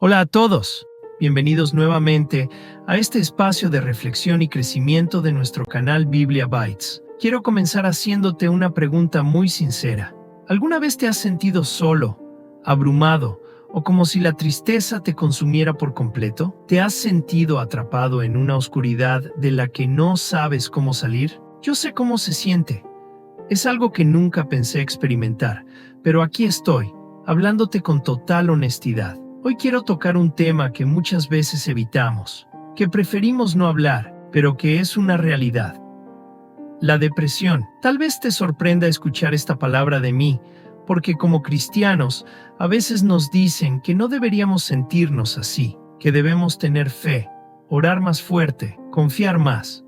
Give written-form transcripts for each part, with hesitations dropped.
Hola a todos, bienvenidos nuevamente a este espacio de reflexión y crecimiento de nuestro canal Biblia Bytes. Quiero comenzar haciéndote una pregunta muy sincera. ¿Alguna vez te has sentido solo, abrumado o como si la tristeza te consumiera por completo? ¿Te has sentido atrapado en una oscuridad de la que no sabes cómo salir? Yo sé cómo se siente. Es algo que nunca pensé experimentar, pero aquí estoy, hablándote con total honestidad. Hoy quiero tocar un tema que muchas veces evitamos, que preferimos no hablar, pero que es una realidad. La depresión. Tal vez te sorprenda escuchar esta palabra de mí, porque como cristianos, a veces nos dicen que no deberíamos sentirnos así, que debemos tener fe, orar más fuerte, confiar más.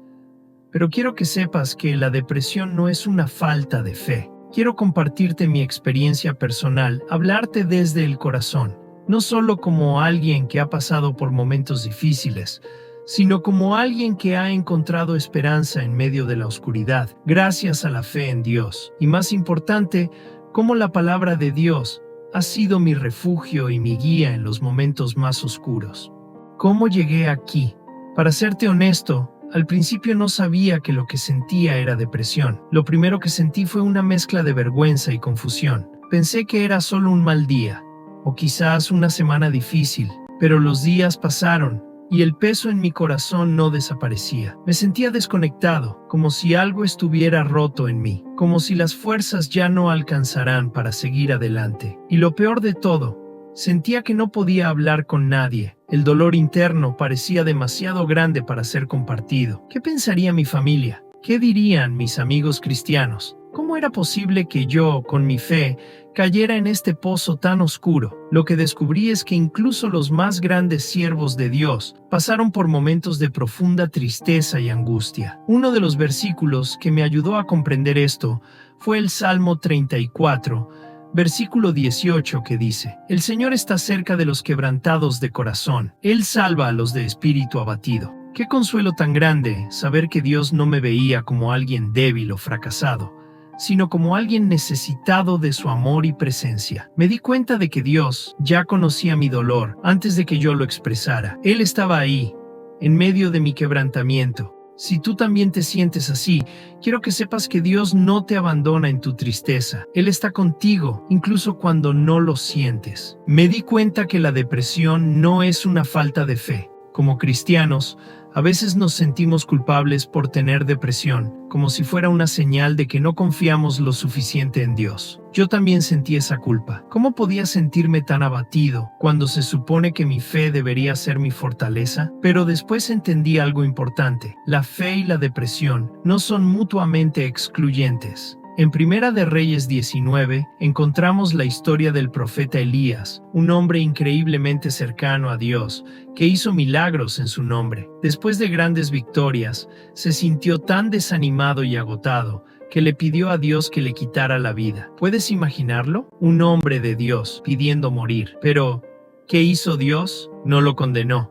Pero quiero que sepas que la depresión no es una falta de fe. Quiero compartirte mi experiencia personal, hablarte desde el corazón. No solo como alguien que ha pasado por momentos difíciles, sino como alguien que ha encontrado esperanza en medio de la oscuridad, gracias a la fe en Dios. Y más importante, cómo la palabra de Dios ha sido mi refugio y mi guía en los momentos más oscuros. ¿Cómo llegué aquí? Para serte honesto, al principio no sabía que lo que sentía era depresión. Lo primero que sentí fue una mezcla de vergüenza y confusión. Pensé que era solo un mal día, o quizás una semana difícil, pero los días pasaron y el peso en mi corazón no desaparecía. Me sentía desconectado, como si algo estuviera roto en mí, como si las fuerzas ya no alcanzarán para seguir adelante. Y lo peor de todo, sentía que no podía hablar con nadie. El dolor interno parecía demasiado grande para ser compartido. ¿Qué pensaría mi familia? ¿Qué dirían mis amigos cristianos? ¿Cómo era posible que yo, con mi fe, cayera en este pozo tan oscuro? Lo que descubrí es que incluso los más grandes siervos de Dios pasaron por momentos de profunda tristeza y angustia. Uno de los versículos que me ayudó a comprender esto fue el Salmo 34, versículo 18, que dice: El Señor está cerca de los quebrantados de corazón. Él salva a los de espíritu abatido. Qué consuelo tan grande saber que Dios no me veía como alguien débil o fracasado, sino como alguien necesitado de su amor y presencia. Me di cuenta de que Dios ya conocía mi dolor antes de que yo lo expresara. Él estaba ahí, en medio de mi quebrantamiento. Si tú también te sientes así, quiero que sepas que Dios no te abandona en tu tristeza. Él está contigo, incluso cuando no lo sientes. Me di cuenta que la depresión no es una falta de fe. Como cristianos, a veces nos sentimos culpables por tener depresión, como si fuera una señal de que no confiamos lo suficiente en Dios. Yo también sentí esa culpa. ¿Cómo podía sentirme tan abatido cuando se supone que mi fe debería ser mi fortaleza? Pero después entendí algo importante. La fe y la depresión no son mutuamente excluyentes. En Primera de Reyes 19 encontramos la historia del profeta Elías, un hombre increíblemente cercano a Dios, que hizo milagros en su nombre. Después de grandes victorias, se sintió tan desanimado y agotado que le pidió a Dios que le quitara la vida. ¿Puedes imaginarlo? Un hombre de Dios pidiendo morir. Pero, ¿qué hizo Dios? No lo condenó.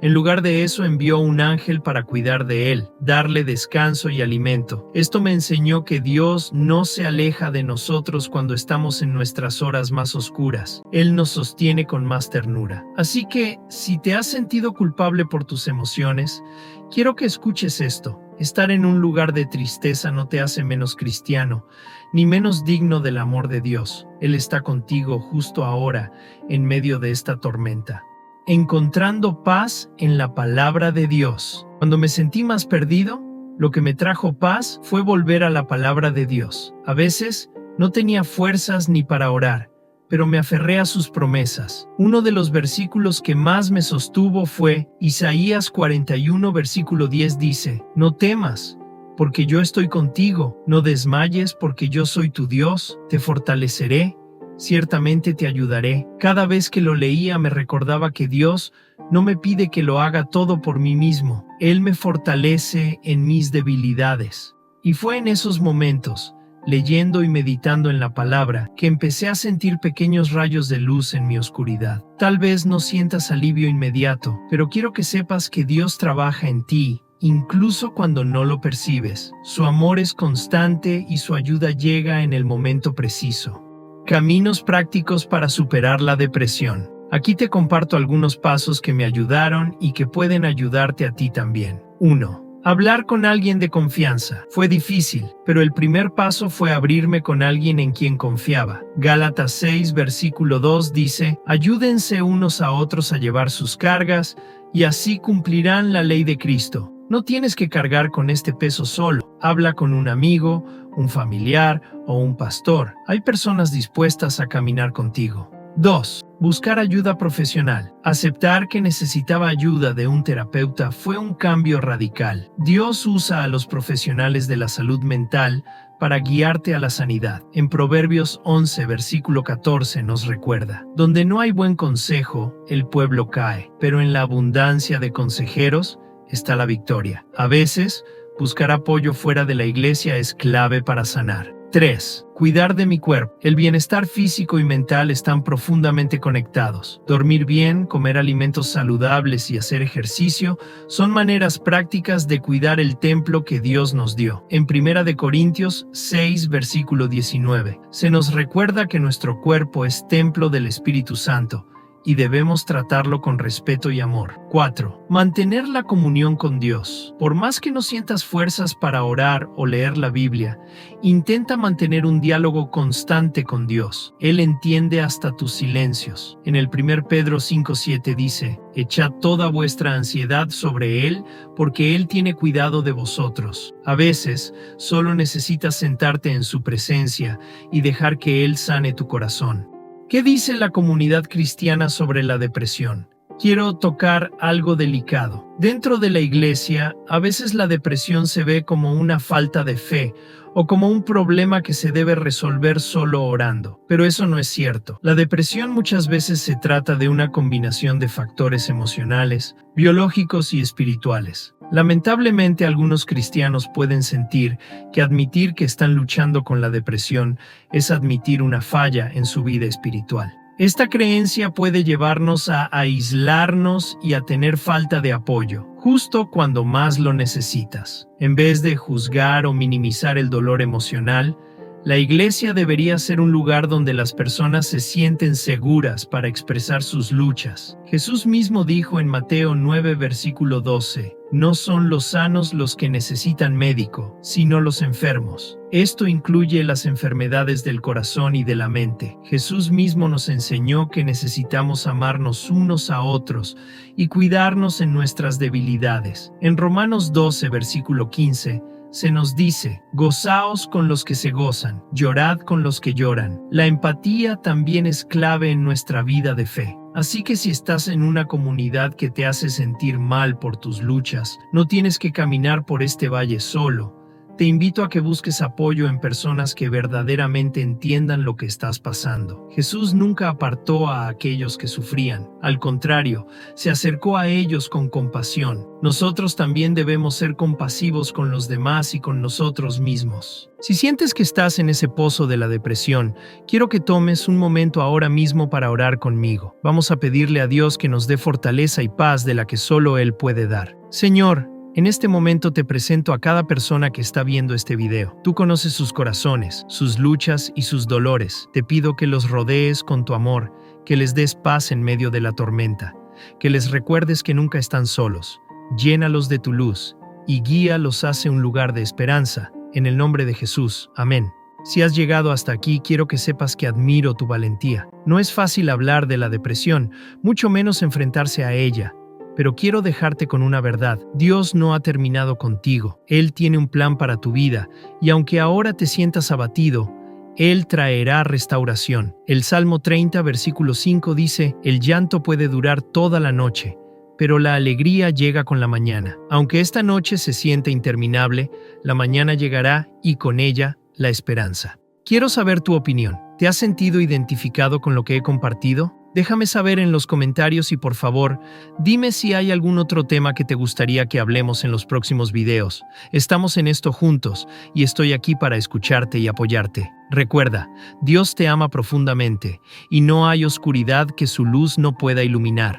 En lugar de eso, envió un ángel para cuidar de él, darle descanso y alimento. Esto me enseñó que Dios no se aleja de nosotros cuando estamos en nuestras horas más oscuras. Él nos sostiene con más ternura. Así que, si te has sentido culpable por tus emociones, quiero que escuches esto. Estar en un lugar de tristeza no te hace menos cristiano, ni menos digno del amor de Dios. Él está contigo justo ahora, en medio de esta tormenta. Encontrando paz en la palabra de Dios. Cuando me sentí más perdido, lo que me trajo paz fue volver a la palabra de Dios. A veces no tenía fuerzas ni para orar, pero me aferré a sus promesas. Uno de los versículos que más me sostuvo fue Isaías 41, versículo 10 dice: No temas, porque yo estoy contigo. No desmayes, porque yo soy tu Dios. Te fortaleceré. Ciertamente te ayudaré. Cada vez que lo leía me recordaba que Dios no me pide que lo haga todo por mí mismo. Él me fortalece en mis debilidades. Y fue en esos momentos, leyendo y meditando en la palabra, que empecé a sentir pequeños rayos de luz en mi oscuridad. Tal vez no sientas alivio inmediato, pero quiero que sepas que Dios trabaja en ti, incluso cuando no lo percibes. Su amor es constante y su ayuda llega en el momento preciso. Caminos prácticos para superar la depresión. Aquí te comparto algunos pasos que me ayudaron y que pueden ayudarte a ti también. 1. Hablar con alguien de confianza. Fue difícil, pero el primer paso fue abrirme con alguien en quien confiaba. Gálatas 6, versículo 2 dice: ayúdense unos a otros a llevar sus cargas, y así cumplirán la ley de Cristo. No tienes que cargar con este peso solo. Habla con un amigo, un familiar o un pastor. Hay personas dispuestas a caminar contigo. 2. Buscar ayuda profesional. Aceptar que necesitaba ayuda de un terapeuta fue un cambio radical. Dios usa a los profesionales de la salud mental para guiarte a la sanidad. En Proverbios 11, versículo 14 nos recuerda: donde no hay buen consejo, el pueblo cae, pero en la abundancia de consejeros está la victoria. A veces, buscar apoyo fuera de la iglesia es clave para sanar. 3. Cuidar de mi cuerpo. El bienestar físico y mental están profundamente conectados. Dormir bien, comer alimentos saludables y hacer ejercicio son maneras prácticas de cuidar el templo que Dios nos dio. En 1 Corintios 6, versículo 19, se nos recuerda que nuestro cuerpo es templo del Espíritu Santo y debemos tratarlo con respeto y amor. 4. Mantener la comunión con Dios. Por más que no sientas fuerzas para orar o leer la Biblia, intenta mantener un diálogo constante con Dios. Él entiende hasta tus silencios. En el 1 Pedro 5:7 dice: echad toda vuestra ansiedad sobre Él, porque Él tiene cuidado de vosotros. A veces, solo necesitas sentarte en su presencia y dejar que Él sane tu corazón. ¿Qué dice la comunidad cristiana sobre la depresión? Quiero tocar algo delicado. Dentro de la iglesia, a veces la depresión se ve como una falta de fe o como un problema que se debe resolver solo orando. Pero eso no es cierto. La depresión muchas veces se trata de una combinación de factores emocionales, biológicos y espirituales. Lamentablemente, algunos cristianos pueden sentir que admitir que están luchando con la depresión es admitir una falla en su vida espiritual. Esta creencia puede llevarnos a aislarnos y a tener falta de apoyo, justo cuando más lo necesitas. En vez de juzgar o minimizar el dolor emocional, la iglesia debería ser un lugar donde las personas se sienten seguras para expresar sus luchas. Jesús mismo dijo en Mateo 9, versículo 12: no son los sanos los que necesitan médico, sino los enfermos. Esto incluye las enfermedades del corazón y de la mente. Jesús mismo nos enseñó que necesitamos amarnos unos a otros y cuidarnos en nuestras debilidades. En Romanos 12, versículo 15, se nos dice: gozaos con los que se gozan, llorad con los que lloran. La empatía también es clave en nuestra vida de fe. Así que si estás en una comunidad que te hace sentir mal por tus luchas, no tienes que caminar por este valle solo. Te invito a que busques apoyo en personas que verdaderamente entiendan lo que estás pasando. Jesús nunca apartó a aquellos que sufrían. Al contrario, se acercó a ellos con compasión. Nosotros también debemos ser compasivos con los demás y con nosotros mismos. Si sientes que estás en ese pozo de la depresión, quiero que tomes un momento ahora mismo para orar conmigo. Vamos a pedirle a Dios que nos dé fortaleza y paz de la que solo Él puede dar. Señor, en este momento te presento a cada persona que está viendo este video. Tú conoces sus corazones, sus luchas y sus dolores. Te pido que los rodees con tu amor, que les des paz en medio de la tormenta, que les recuerdes que nunca están solos. Llénalos de tu luz y guíalos hacia un lugar de esperanza. En el nombre de Jesús. Amén. Si has llegado hasta aquí, quiero que sepas que admiro tu valentía. No es fácil hablar de la depresión, mucho menos enfrentarse a ella. Pero quiero dejarte con una verdad: Dios no ha terminado contigo. Él tiene un plan para tu vida, y aunque ahora te sientas abatido, Él traerá restauración. El Salmo 30, versículo 5 dice: el llanto puede durar toda la noche, pero la alegría llega con la mañana. Aunque esta noche se siente interminable, la mañana llegará y con ella la esperanza. Quiero saber tu opinión. ¿Te has sentido identificado con lo que he compartido? Déjame saber en los comentarios y por favor, dime si hay algún otro tema que te gustaría que hablemos en los próximos videos. Estamos en esto juntos y estoy aquí para escucharte y apoyarte. Recuerda, Dios te ama profundamente y no hay oscuridad que su luz no pueda iluminar.